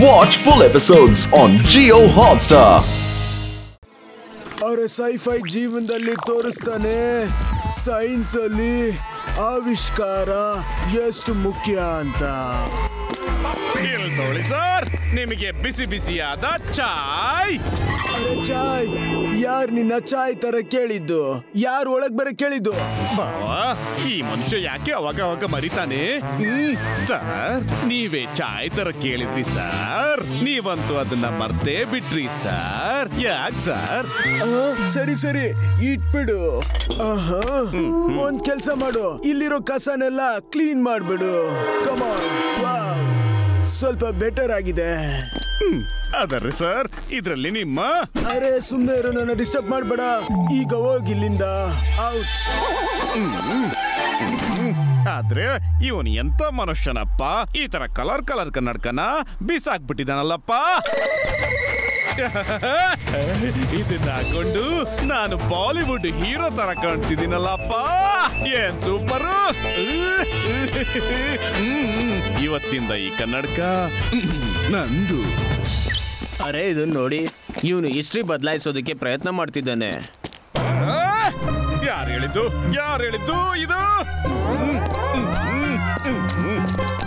Watch full episodes on Jio Hotstar. ಅರೆ sci-fi ಜೀವನದಲ್ಲಿ ತೋರಿಸ್ತಾನೆ ಸೈನ್ಸ್ ಅಲ್ಲಿ ಆವಿಷ್ಕಾರ ಎಷ್ಟು ಮುಖ್ಯ ಅಂತ. ನೋಡಿ ಸರ್, ನಿಮಗೆ ಬಿಸಿ ಬಿಸಿಯಾದ ಚಾಯ್. ಅರೆ ಚಾಯ್, ಯಾರು ನಿನ್ನ ಚಾಯ್ ತರ ಕೇಳಿದ್ದು? ಯಾರು ಒಳಗ್ ಬರ ಕೇಳಿದ್ದು? ಬಾವಾ, ಈ ಮನುಷ್ಯ ಯಾಕೆ ಅವಾಗ ಅವಾಗ ಮರಿತಾನೆ? ಸರ್, ನೀವೇ ಚಾಯ್ ತರ ಕೇಳಿದ್ರಿ ಸರ್. ನೀವಂತೂ ಅದನ್ನ ಮರ್ತೇ ಬಿಟ್ರಿ ಸರ್. ಯಾಕೆ ಸರ್? ಸರಿ ಸರಿ ಇಟ್ಬಿಡು. ಒಂದ್ ಕೆಲ್ಸ ಮಾಡು, ಇಲ್ಲಿರೋ ಕಸನೆಲ್ಲ ಕ್ಲೀನ್ ಮಾಡ್ಬಿಡು. ಕಮಾನ್, ಸ್ವಲ್ಪ ಬೆಟರ್ ಆಗಿದೆ. ಅದರ್ರಿ ಸರ್, ಇದ್ರಲ್ಲಿ ನಿಮ್ಮ. ಅರೆ ಸುಮ್ಮನೆ ಇರೋ, ನನ್ನ ಡಿಸ್ಟರ್ಬ್ ಮಾಡ್ಬೇಡ. ಈಗ ಹೋಗಿ ಇಲ್ಲಿಂದ ಔಟ್. ಆದ್ರೆ ಇವನು ಎಂತ ಮನುಷ್ಯನಪ್ಪ, ಈ ತರ ಕಲರ್ ಕಲರ್ ಕನ್ನಡಕನ ಬೀಸಾಕ್ಬಿಟ್ಟಿದಾನಲ್ಲಪ್ಪ. ಇದನ್ನ ಹಾಕೊಂಡು ನಾನು ಬಾಲಿವುಡ್ ಹೀರೋ ತರ ಕಾಣ್ತಿದ್ದೀನಲ್ಲಪ್ಪ. ಏನ್ ಸೂಪರು. ಇವತ್ತಿಂದ ಈ ಕನ್ನಡಕ ನಂದು. ಅರೆ ಇದನ್ನ ನೋಡಿ, ಇವನು ಹಿಸ್ಟ್ರಿ ಬದಲಾಯಿಸೋದಕ್ಕೆ ಪ್ರಯತ್ನ ಮಾಡ್ತಿದ್ದಾನೆ. ಯಾರು ಹೇಳಿದ್ದು ಇದು?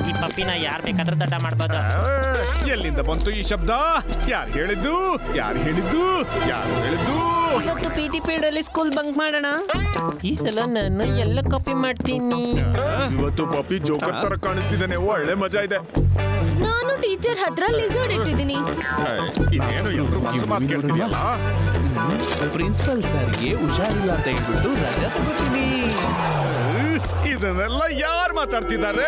ಈ ಪಪ್ಪಿನ ಯಾರು ಬೇಕಾದ್ರೂ ದಡ್ಡ ಮಾಡ್ಬೋದು. ಎಲ್ಲಿಂದ ಬಂತು ಈ ಶಬ್ದ? ಯಾರು ಹೇಳಿದ್ದು? ಇವತ್ತು ಪಿಟಿ ಪೀರಿಯಡ್ ಅಲ್ಲಿ ಸ್ಕೂಲ್ ಬಂಕ್ ಮಾಡೋಣ. ಈ ಸಲ ನಾನು ಎಲ್ಲ ಕಾಪಿ ಮಾಡ್ತೀನಿ. ಇವತ್ತು ಪಪ್ಪಿ ಜೋಕರ್ ತರ ಕಾಣಿಸ್ತಿದ್ದಾನೆ. ಒಳ್ಳೆ ಮಜಾ ಇದೆ. ನಾನು ಟೀಚರ್ ಹತ್ರ ಲಿಸರ್ಡ್ ಇಟ್ಟಿದ್ದೀನಿ. ಇದೇನು ಎಲ್ರು ಮಾತು ಕೇಳ್ತಿದ್ಯಲ್ಲ? ಪ್ರಿನ್ಸಿಪಲ್ ಸರ್ಗೆ ಹುಷಾರಿಲ್ಲ ಅಂತ ಹೇಳ್ಬಿಟ್ಟು ರಜಾ ತಗೋತೀನಿ. ಇದನ್ನೆಲ್ಲ ಯಾರು ಮಾತಾಡ್ತಿದ್ದಾರೆ?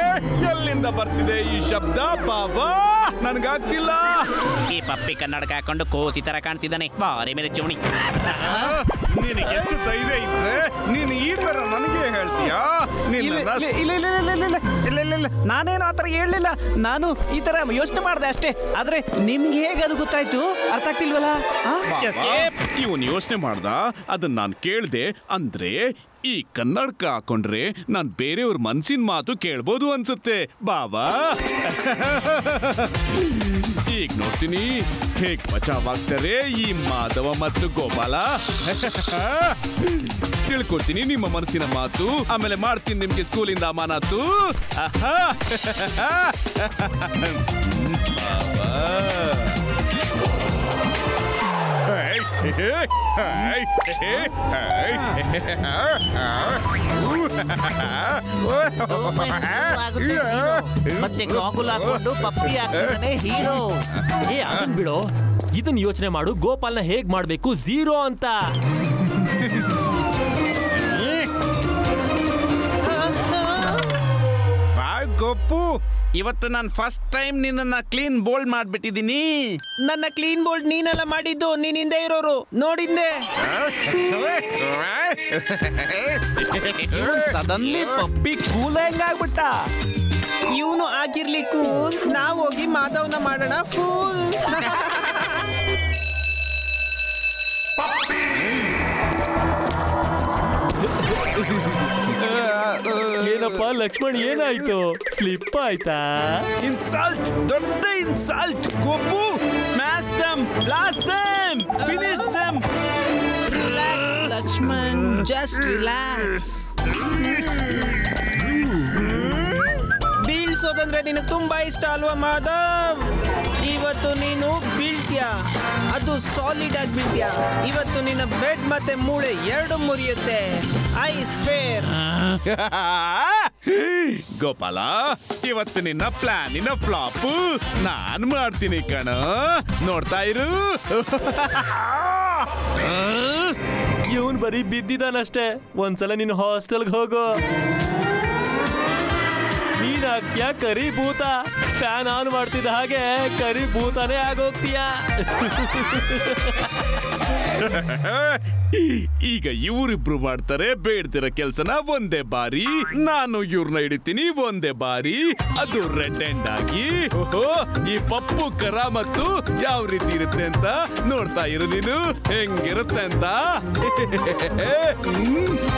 ಎಲ್ಲಿಂದ ಬರ್ತಿದೆ ಈ ಶಬ್ದ? ಬಾಬಾ, ನನ್ಗಾಗ್ತಿಲ್ಲ. ಈ ಪಪ್ಪಿ ಕನ್ನಡಕ ಹಾಕೊಂಡು ಕೋತಿ ತರ ಕಾಣ್ತಿದ್ದಾನೆ. ಬಾರಿ ಮೇಲೆ ಚುಮಣಿ. ನಿನಗೆ ಎಷ್ಟು ಧೈರ್ಯ ಇದ್ರೆ ನೀನು ಈ ತರ ನನಗೆ ಹೇಳ್ತೀಯಾ? ಇಲ್ಲ, ನಾನೇನು ಆತರ ಹೇಳಲಿಲ್ಲ. ನಾನು ಈ ತರ ಯೋಚನೆ ಮಾಡಿದೆ ಅಷ್ಟೇ. ಆದ್ರೆ ನಿಮ್ಗೆ ಹೇಗೆ ಅದು ಗೊತ್ತಾಯ್ತು? ಅರ್ಥ ಆಗ್ತಿಲ್ವಲ್ಲ? ಇವನು ಯೋಚನೆ ಮಾಡ್ದ, ಅದನ್ನ ನಾನು ಕೇಳ್ದೆ. ಅಂದ್ರೆ ಈ ಕನ್ನಡಕ ಹಾಕೊಂಡ್ರೆ ನಾನ್ ಬೇರೆಯವ್ರ ಮನ್ಸಿನ ಮಾತು ಕೇಳ್ಬೋದು ಅನ್ಸುತ್ತೆ ಬಾಬಾ. ಈಗ ನೋಡ್ತೀನಿ ಹೇಗ್ ಬಚಾವಾಗ್ತಾರೆ ಈ ಮಾಧವ ಮತ್ತು ಗೋಪಾಲ. ತಿಳ್ಕೊಳ್ತೀನಿ ನಿಮ್ಮ ಮನಸ್ಸಿನ ಮಾತು, ಆಮೇಲೆ ಮಾಡ್ತೀನಿ ನಿಮ್ಗೆ ಸ್ಕೂಲಿಂದ ಅಮಾನತು. ಮತ್ತೆ ಗಾಗುಲ್ ಹಾಕೊಂಡು ಪಪ್ಪಿ ಹಾಕ್ತಾನೆ ಹೀರೋ. ಅದನ್ ಬಿಡೋ, ಇದನ್ನ ಯೋಚನೆ ಮಾಡು. ಗೋಪಾಲ್ನ ಹೇಗ್ ಮಾಡ್ಬೇಕು ಝೀರೋ ಅಂತ. ಗೊಪ್ಪು, ಇವತ್ತು ನಾನು ಫಸ್ಟ್ ಟೈಮ್ ನಿನ್ನ ಕ್ಲೀನ್ ಬೋಲ್ಡ್ ಮಾಡ್ಬಿಟ್ಟಿದ್ದೀನಿ. ನನ್ನ ಕ್ಲೀನ್ ಬೋಲ್ಡ್ ನೀನೆಲ್ಲ ಮಾಡಿದ್ದು, ನೀನ್ ಹಿಂದೆ ಇರೋರು ನೋಡಿದ್ದೆ. ಸಡನ್ಲಿ ಪಪ್ಪಿ ಕೂಲ್ ಹೆಂಗಾಗ್ಬಿಟ್ಟ. ಇವನು ಆಗಿರ್ಲಿ ಕೂಲ್, ನಾವು ಹೋಗಿ ಮಾಧವ್ನ ಮಾಡೋಣ ಫೂಲ್. ಏನಪ್ಪ ಲಕ್ಷ್ಮಣ್, ಏನಾಯ್ತು? ಸ್ಲಿಪ್ ಆಯ್ತಾ? ಇನ್ಸಲ್ಟ್, ದೊಡ್ಡ ಇನ್ಸಲ್ಟ್. ಗೊಬ್ಬು, ಸ್ಮ್ಯಾಶ್ ದಮ್, ಬ್ಲಾಸ್ಟ್ ದಮ್, ಫಿನಿಶ್ ದಮ್. Relax Lakshman, just relax. ಬೀಳ್ಸೋದಂದ್ರೆ ನಿನಗೆ ತುಂಬಾ ಇಷ್ಟ ಅಲ್ವಾ ಮಾಧವ್? ಇವತ್ತು ನೀನು ಬೀಳ್ತೀಯ, ಅದು ಸಾಲಿಡ್ ಆಗಿ ಬೀಳ್ತೀಯ. ಇವತ್ತು ನಿನ್ನ ಬೆಡ್ ಮತ್ತೆ ಮೂಳೆ ಎರಡು ಮುರಿಯುತ್ತೆ. I square. ಗೋಪಾಲ, ಇವತ್ತು ನಿನ್ನ ಪ್ಲಾನಿನ ಫ್ಲಾಪ್ ನಾನ್ ಮಾಡ್ತೀನಿ ಕಣ. ನೋಡ್ತಾ ಇರು. ಇವನ್ ಬರೀ ಬಿದ್ದಿದ್ದಾನಷ್ಟೇ. ಒಂದ್ಸಲ ನೀನು ಹಾಸ್ಟೆಲ್ಗೆ ಹೋಗೋ. ನೀನಾಗ್ತೀಯ ಕರಿ ಭೂತ. ಫ್ಯಾನ್ ಆನ್ ಮಾಡ್ತಿದ್ದ ಹಾಗೆ ಕರಿ ಭೂತನೇ ಆಗೋಗ್ತೀಯ. ಈಗ ಇವರಿಬ್ರು ಮಾಡ್ತಾರೆ ಬೇಡ್ತಿರೋ ಕೆಲ್ಸನ ಒಂದೇ ಬಾರಿ. ನಾನು ಇವ್ರನ್ನ ಹಿಡಿತೀನಿ ಒಂದೇ ಬಾರಿ. ಅದು ರೆಡ್ ಎಂಡ್ ಆಗಿ. ಈ ಪಪ್ಪು ಕರ ಮತ್ತು ಯಾವ ರೀತಿ ಇರುತ್ತೆ ಅಂತ ನೋಡ್ತಾ ಇರು ನೀನು, ಹೆಂಗಿರುತ್ತೆ ಅಂತ.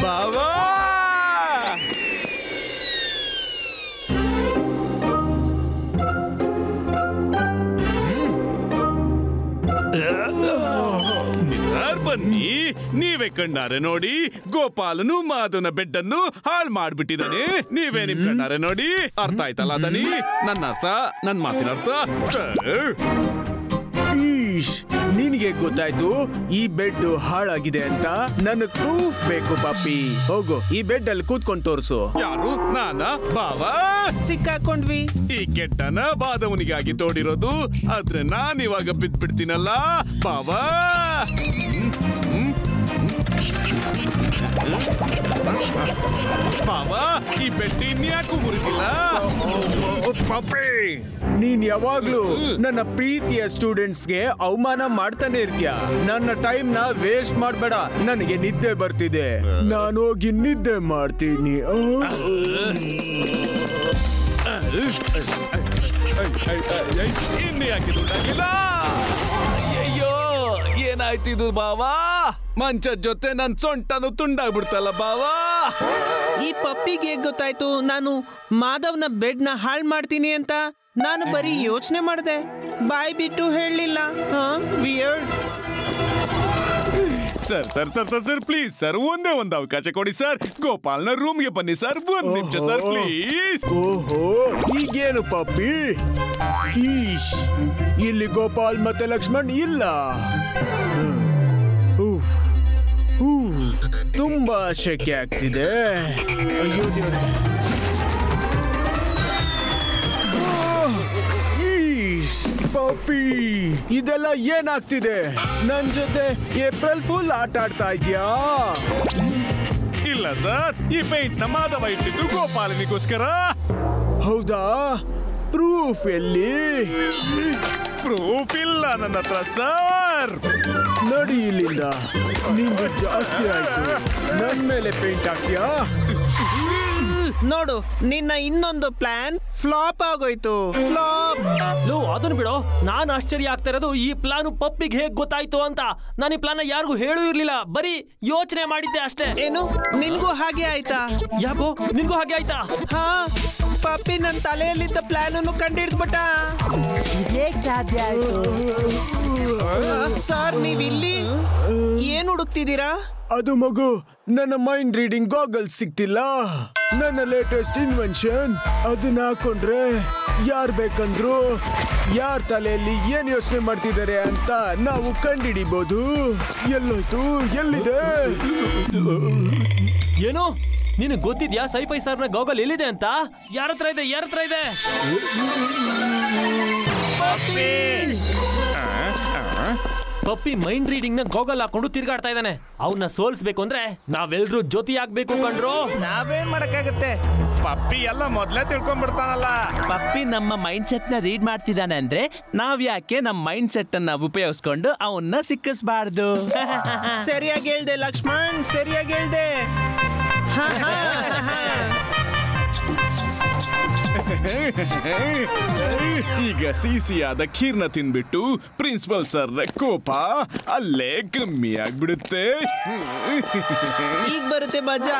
ಬಾವಾ, ಬನ್ನಿ, ನೀವೇ ಕಣ್ಣಾರೆ ನೋಡಿ. ಗೋಪಾಲನು ಮಾಧವನ ಬೆಡ್ ಅನ್ನು ಹಾಳು ಮಾಡ್ಬಿಟ್ಟಿದ್ದಾನೆ. ನೀವೇ ನಿಮ್ ಕಣ್ಣಾರೆ ನೋಡಿ. ಅರ್ಥ ಆಯ್ತಲ್ಲ ದನಿ? ನನ್ನ ಮಾತಿನ ಅರ್ಥ ಸರ್. ಈಶ್, ನಿನಗೆ ಗೊತ್ತಾಯ್ತು ಈ ಬೆಡ್ ಹಾಳಾಗಿದೆ ಅಂತ? ನನಗ್ ಪ್ರೂಫ್ ಬೇಕು ಪಪ್ಪಿ. ಹೋಗು, ಈ ಬೆಡ್ ಅಲ್ಲಿ ಕೂತ್ಕೊಂಡು ತೋರಿಸು. ಯಾರು? ನಾನಾ? ಬಾವಾ? ಸಿಕ್ಕಾಕೊಂಡ್ವಿ. ಈ ಕೆಟ್ಟನ ಬಾದವನಿಗಾಗಿ ತೋಡಿರೋದು, ಆದ್ರೆ ನಾನಿವಾಗ ಬಿದ್ಬಿಡ್ತೀನಲ್ಲ ಬಾವಾ. ಬಾವಾ, ಈ ಬೆಡ್ ಇನ್ಯಾಕೂ ಮುರಿದಿಲ್ಲ? ಪಪ್ಪಿ, ನೀನ್ ಯಾವಾಗ್ಲೂ ನನ್ನ ಪ್ರೀತಿಯ ಸ್ಟೂಡೆಂಟ್ಸ್ಗೆ ಅವಮಾನ ಮಾಡ್ತಾನೆ ಇರ್ತೀಯ. ನನ್ನ ಟೈಮ್ ನ ವೇಸ್ಟ್ ಮಾಡ್ಬೇಡ. ನನಗೆ ನಿದ್ದೆ ಬರ್ತಿದೆ, ನಾನು ಹೋಗಿ ನಿದ್ದೆ ಮಾಡ್ತೀನಿ. ಇನ್ನು ಯಾಕೆ ದುಡ್ಡಾಗಿಲ್ಲ? ಅಯ್ಯೋ, ಏನಾಯ್ತಿದು ಬಾವಾ? ಮಂಚದ ಜೊತೆ ನನ್ ಸೊಂಟನು ತುಂಡಾಗ್ಬಿಡ್ತಲ್ಲ ಬಾವಾ. ಈ ಪಪ್ಪಿಗೆ ಗೊತ್ತಾಯ್ತು ನಾನು ಮಾಧವ್ನ ಬೆಡ್ ನ ಹಾಳ್ ಮಾಡ್ತೀನಿ ಅಂತ? ನಾನು ಬರೀ ಯೋಚನೆ ಮಾಡಿದೆ, ಬಾಯ್ ಬಿಟ್ಟು ಹೇಳಲಿಲ್ಲ. Weird. Sir sir sir sir sir please sir, ಒಂದೇ ಒಂದು ಅವಕಾಶ ಕೊಡಿ ಸರ್. ಗೋಪಾಲ್ನ ರೂಮ್ಗೆ ಬನ್ನಿ ಸರ್, ಒಂದ್ ನಿಮಿಷ ಸರ್ ಪ್ಲೀಸ್. ಓಹೋ, ಈಗೇನು ಪಪ್ಪಿ? ಈಶ್, ಇಲ್ಲಿ ಗೋಪಾಲ್ ಮತ್ತೆ ಲಕ್ಷ್ಮಣ್ ಇಲ್ಲ. ತುಂಬಾ ಶೆಕೆ ಆಗ್ತಿದೆ. ಅಯ್ಯೋ ದೇವ್ರೆ. ಪಪ್ಪಿ, ಇದೆಲ್ಲ ಏನಾಗ್ತಿದೆ? ನನ್ ಜೊತೆ ಏಪ್ರಿಲ್ ಫುಲ್ ಆಟ ಆಡ್ತಾ ಇದ್ಯಾ? ಇಲ್ಲ ಸರ್, ಈ ಪೇಂಟ್ ನ ಮಾಧವ ಇಟ್ಟಿದ್ದು ಗೋಪಾಲನಿಗೋಸ್ಕರ. ಹೌದಾ? ಪ್ರೂಫ್ ಎಲ್ಲಿ? ಪ್ರೂಫ್ ಇಲ್ಲ ನನ್ನ ಹತ್ರ ಸರ್. ನಡಿ ಇಲ್ಲಿಂದ. ನಿಂದು ಜಾಸ್ತಿ ಆಯ್ತು. ನನ್ ಮೇಲೆ ಪೇಂಟ್ ಹಾಕ್ತೀಯಾ? ನೋಡು, ನಿನ್ನ ಇನ್ನೊಂದು ಪ್ಲಾನ್ ಫ್ಲಾಪ್ ಆಗೋಯ್ತು. ಫ್ಲಾಪ್. ಲೋ, ಅದನ್ನ ಬಿಡೋ. ನಾನು ಆಶ್ಚರ್ಯ ಆಗ್ತಾ ಇರೋದು ಈ ಪ್ಲಾನ್ ಪಪ್ಪಿಗೆ ಹೇಗ್ ಗೊತ್ತಾಯ್ತು ಅಂತ. ನಾನು ಈ ಪ್ಲಾನ್ ಯಾರಿಗೂ ಹೇಳೂ ಇರ್ಲಿಲ್ಲ, ಬರೀ ಯೋಚನೆ ಮಾಡಿದ್ದೆ ಅಷ್ಟೇ. ಏನು, ನಿನ್ಗೂ ಹಾಗೆ ಆಯ್ತಾ? ಯಾಕೋ ನಿನ್ಗೂ ಹಾಗೆ ಆಯ್ತಾ? ಹಾ, ಪಪ್ಪಿ ನನ್ನ ತಲೆಯಲ್ಲಿದ್ದ ಪ್ಲಾನ್ ಅನ್ನು ಕಂಡಿಡ್ದ್ಬಿಟ್ಟ. ಸರ್, ನೀವಿಲ್ಲಿ ಏನ್ ಹುಡುಕ್ತಿದ್ದೀರಾ? ಅದು ಮಗು, ನನ್ನ ಮೈಂಡ್ ರೀಡಿಂಗ್ ಗಾಗಲ್ಸ್ ಸಿಕ್ತಿಲ್ಲ. ನನ್ನ ಲೇಟೆಸ್ಟ್ ಇನ್ವೆನ್ಷನ್. ಅದನ್ನ ಹಾಕೊಂಡ್ರೆ ಯಾರ್ ಬೇಕಂದ್ರು ಯಾರ ತಲೆಯಲ್ಲಿ ಏನ್ ಯೋಚನೆ ಮಾಡ್ತಿದ್ದಾರೆ ಅಂತ ನಾವು ಕಂಡಿಡಿಬಹುದು. ಎಲ್ಲೋಯ್ತು? ಎಲ್ಲಿದೆ? ಏನು, ನಿನಗೆ ಗೊತ್ತಿದ್ಯಾ ಸೈಫೈ ಸರ್ನ ಗಾಗಲ್ ಎಲ್ಲಿದೆ ಅಂತ? ಯಾರ ಹತ್ರ ಇದೆ? ಯಾರ ಹತ್ರ ಇದೆ? ಪಪ್ಪಿ ಮೈಂಡ್ ರೀಡಿಂಗ್ ನ ಗಾಗಲ್ ಹಾಕೊಂಡು ತಿರ್ಗಾಡ್ತಾ ಇದ್ದಾನೆ. ಅವನ್ನ ಸೋಲ್ಸ್ಬೇಕು ಅಂದ್ರೆ ನಾವೆಲ್ರೂ ಜೊತೆ ಆಗ್ಬೇಕು ಕಂಡ್ರು. ನಾವೇನ್ ಮಾಡಕ್ಕಾಗತ್ತೆ? ಪಪ್ಪಿ ಎಲ್ಲ ಮೊದ್ಲೇ ತಿಳ್ಕೊಂಡ್ಬಿಡ್ತಾನಲ್ಲ. ಪಪ್ಪಿ ನಮ್ಮ ಮೈಂಡ್ ಸೆಟ್ ನ ರೀಡ್ ಮಾಡ್ತಿದ್ದಾನೆ ಅಂದ್ರೆ ನಾವ್ ಯಾಕೆ ನಮ್ಮ ಮೈಂಡ್ ಸೆಟ್ ಅನ್ನ ಉಪಯೋಗಿಸ್ಕೊಂಡು ಅವನ್ನ ಸಿಕ್ಕಿಸಬಾರ್ದು? ಸರಿಯಾಗಿ ಹೇಳ್ದೆ ಲಕ್ಷ್ಮಣ್, ಸರಿಯಾಗಿ ಹೇಳ್ದೆ. ಈಗ ಸಿಹಿಯಾದ ಖೀರ್ನ ತಿನ್ಬಿಟ್ಟು ಪ್ರಿನ್ಸಿಪಲ್ ಸರ್ ಕೋಪ ಅಲ್ಲೇ ಕಮ್ಮಿ ಆಗ್ಬಿಡುತ್ತೆ. ಈಗ ಬರುತ್ತೆ ಮಜಾ.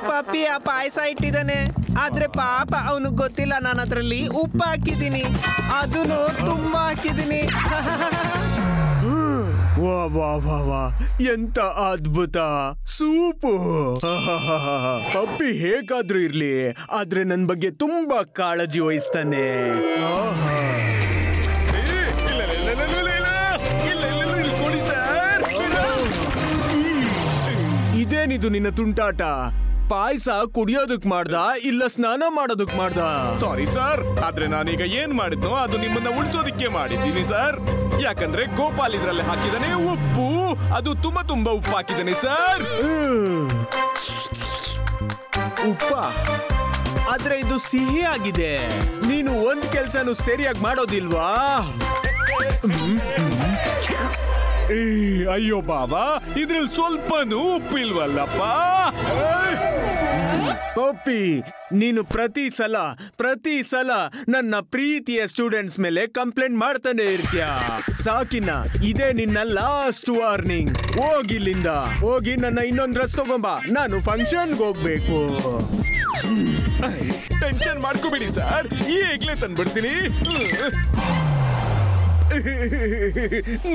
ಪಪ್ಪಿ ಆ ಪಾಯಸ ಇಟ್ಟಿದ್ದಾನೆ, ಆದ್ರೆ ಪಾಪ ಅವನು ಗೊತ್ತಿಲ್ಲ ನಾನು ಅದ್ರಲ್ಲಿ ಉಪ್ಪು ಹಾಕಿದ್ದೀನಿ. ಅದನ್ನು ತುಂಬಾ ಹಾಕಿದ್ದೀನಿ. ವಾ ವಾ ವಾ ವಾ, ಎಂತ ಅದ್ಭುತ ಸೂಪು. ಪಪ್ಪಿ ಹೇಗಾದ್ರೂ ಇರ್ಲಿ, ಆದ್ರೆ ನನ್ ಬಗ್ಗೆ ತುಂಬಾ ಕಾಳಜಿ ವಹಿಸ್ತಾನೆ. ಇದೇನಿದು ನಿನ್ನ ತುಂಟಾಟ? ಪಾಯಸ ಕುಡಿಯೋದಕ್ ಮಾಡ್ದ ಇಲ್ಲ ಸ್ನಾನ ಮಾಡೋದಕ್ ಮಾಡ್ದ? ಸಾರಿ ಸರ್, ಆದ್ರೆ ನಾನೀಗ ಏನ್ ಮಾಡಿದ್ನೋ ಅದು ನಿಮ್ಮನ್ನ ಉಳಿಸೋದಿಕ್ಕೆ ಮಾಡಿದ್ದೀನಿ ಸರ್. ಯಾಕಂದ್ರೆ ಗೋಪಾಲ್ ಇದ್ರಲ್ಲಿ ಹಾಕಿದಾನೆ ಉಪ್ಪು, ಅದು ತುಂಬಾ ಉಪ್ಪು ಹಾಕಿದಾನೆ ಸರ್. ಉಪ್ಪ? ಆದ್ರೆ ಇದು ಸಿಹಿ ಆಗಿದೆ. ನೀನು ಒಂದ್ ಕೆಲ್ಸನು ಸರಿಯಾಗಿ ಮಾಡೋದಿಲ್ವಾ? ಅಯ್ಯೋ ಬಾಬಾ, ಇದ್ರಲ್ಲಿ ಸ್ವಲ್ಪನೂ ಉಪ್ಪಿಲ್ವಲ್ಲಪ್ಪ. ಪಪ್ಪಿ, ನೀನು ಪ್ರತಿ ಸಲ ನನ್ನ ಪ್ರೀತಿಯ ಸ್ಟೂಡೆಂಟ್ಸ್ ಮೇಲೆ ಕಂಪ್ಲೇಂಟ್ ಮಾಡ್ತಾನೆ ಇರ್ತೀಯ. ಸಾಕಿನ, ಇದೇ ನಿನ್ನ ಲಾಸ್ಟ್ ವಾರ್ನಿಂಗ್. ಹೋಗಿಲ್ಲಿಂದ, ಹೋಗಿ ನನ್ನ ಇನ್ನೊಂದು ಡ್ರೆಸ್ ತಗೊಂಬ. ನಾನು ಫಂಕ್ಷನ್ಗೆ ಹೋಗ್ಬೇಕು. ಟೆನ್ಷನ್ ಮಾಡ್ಕೋಬೇಡಿ ಸರ್, ಈಗ್ಲೇ ತಂದ್ಬಿಡ್ತೀನಿ.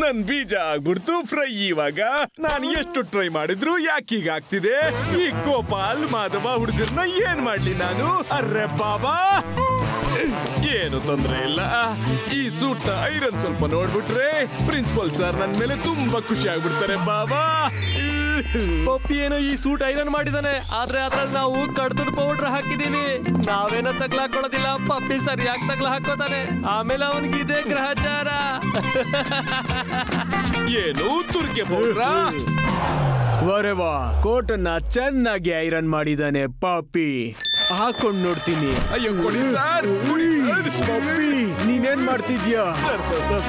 ನನ್ ಬೀಜ ಆಗ್ಬಿಡ್ತು ಫ್ರೈ. ಇವಾಗ ನಾನು ಎಷ್ಟು ಟ್ರೈ ಮಾಡಿದ್ರು ಯಾಕೀಗ ಆಗ್ತಿದೆ? ಈ ಗೋಪಾಲ್ ಮಾಧವ ಹುಡುಗರ್ನ ಏನ್ ಮಾಡ್ಲಿ ನಾನು? ಅರ್ರೆ ಬಾಬಾ, ಏನು ತೊಂದ್ರೆ ಇಲ್ಲ. ಈ ಸೂಟ್ ಐರನ್ ಸ್ವಲ್ಪ ನೋಡ್ಬಿಟ್ರೆ ಪ್ರಿನ್ಸಿಪಲ್ ಸರ್ ನನ್ ಮೇಲೆ ತುಂಬಾ ಖುಷಿ ಆಗ್ಬಿಡ್ತಾರೆ ಬಾಬಾ. ಪಪ್ಪಿ ಏನೋ ಈ ಸೂಟ್ ಐರನ್ ಮಾಡಿದಾನೆ, ಆದ್ರೆ ಅದ್ರಲ್ಲಿ ನಾವು ಕಡ್ತದ ಪೌಡರ್ ಹಾಕಿದೀವಿ. ನಾವೇನೋ ತಗ್ಲ ಹಾಕೊಳ್ಳೋದಿಲ್ಲ, ಪಪ್ಪಿ ಸರಿಯಾಗಿ ತಗ್ಲ ಹಾಕೋತಾನೆ. ಆಮೇಲೆ ಅವನಿಗೆ ಇದೆ ಗ್ರಹಚಾರ. ಏನು ತುರ್ಕೆ ಪೌಡ್ರಾ? ವರೆವಾ, ಕೋಟನ್ನ ಚೆನ್ನಾಗಿ ಐರನ್ ಮಾಡಿದಾನೆ ಪಾಪಿ. ಹಾಕೊಂಡ್ ನೋಡ್ತೀನಿ. ಅಯ್ಯೋ ಕೊಡಿ ಸರ್. ಪಪ್ಪಿ, ನೀನೇನ್ ಮಾಡ್ತಿದ್ಯಾ?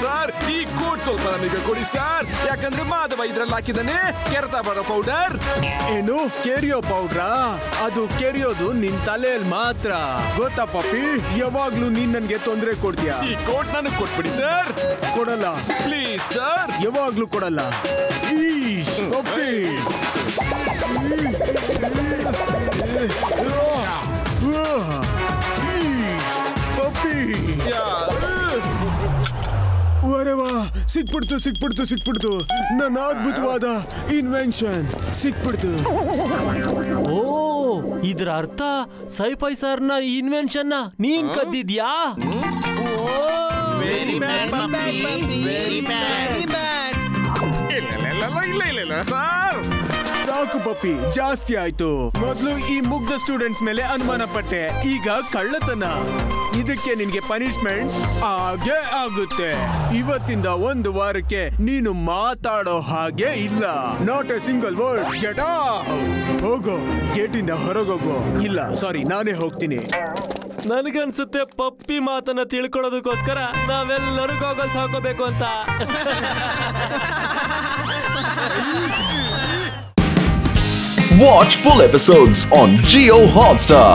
ಸರ್ ಈ ಕೋಟ್ ಸ್ವಲ್ಪ ನನಗೆ ಕೊಡಿ ಸರ್, ಯಾಕಂದ್ರೆ ಮಾಧವ ಇದ್ರಲ್ಲಿ ಹಾಕಿದಾನೆ ಕೆರೆತ ಬರೋ ಪೌಡರ್. ಏನು ಕೆರಿಯೋ ಪೌಡ್ರಾ? ಅದು ಕೆರಿಯೋದು ನಿನ್ ತಲೆಯಲ್ಲಿ ಮಾತ್ರ, ಗೊತ್ತಾ ಪಪ್ಪಿ? ಯಾವಾಗ್ಲೂ ನೀನ್ ನನ್ಗೆ ತೊಂದ್ರೆ ಕೊಡ್ತೀಯಾ. ಈ ಕೋಟ್ ನನಗೆ ಕೊಟ್ಬಿಡಿ ಸರ್. ಕೊಡಲ್ಲ ಪ್ಲೀಸ್ ಸರ್. ಯಾವಾಗ್ಲೂ ಕೊಡಲ್ಲ. ಪಪ್ಪಿ, ಪಪ್ಪಿ, ವರೆವಾ, ಸಿಕ್ಬಿಡ್ತು ನನ್ನ ಅದ್ಭುತವಾದ ಇನ್ವೆನ್ಷನ್ ಸಿಕ್ಬಿಡ್ತು. ಓ, ಇದ್ರ ಅರ್ಥ ಸೈಫೈ ಸರ್ನ ಇನ್ವೆನ್ಷನ್ ನೀನ್ ಕದ್ದಿದ್ಯಾ? ಇಲ್ಲ ಸರ್. ಸಾಕು ಪಪ್ಪಿ, ಜಾಸ್ತಿ ಆಯ್ತು. ಮೊದ್ಲು ಈ ಮುಗ್ಧ ಸ್ಟೂಡೆಂಟ್ಸ್ ಮೇಲೆ ಅನುಮಾನ ಪಟ್ಟೆ, ಈಗ ಕಳ್ಳತನ. ಇದಕ್ಕೆ ನಿನ್ಗೆ ಪನಿಷ್ಮೆಂಟ್ ಹಾಗೆ ಆಗುತ್ತೆ. ಇವತ್ತಿಂದ 1 ವಾರಕ್ಕೆ ನೀನು ಮಾತಾಡೋ ಹಾಗೆ ಇಲ್ಲ. Not A single word. Get out. ಹೋಗೋ, ಗೇಟಿಂದ ಹೊರಗೋಗೋ. ಇಲ್ಲ ಸಾರಿ, ನಾನೇ ಹೋಗ್ತೀನಿ. ನನಗನ್ಸುತ್ತೆ ಪಪ್ಪಿ ಮಾತನ್ನ ತಿಳ್ಕೊಳ್ಳೋದಕ್ಕೋಸ್ಕರ ನಾವೆಲ್ಲರೂ ಗಾಗಲ್ಸ್ ಹಾಕೋಬೇಕು ಅಂತ. Watch full episodes on Jio Hotstar.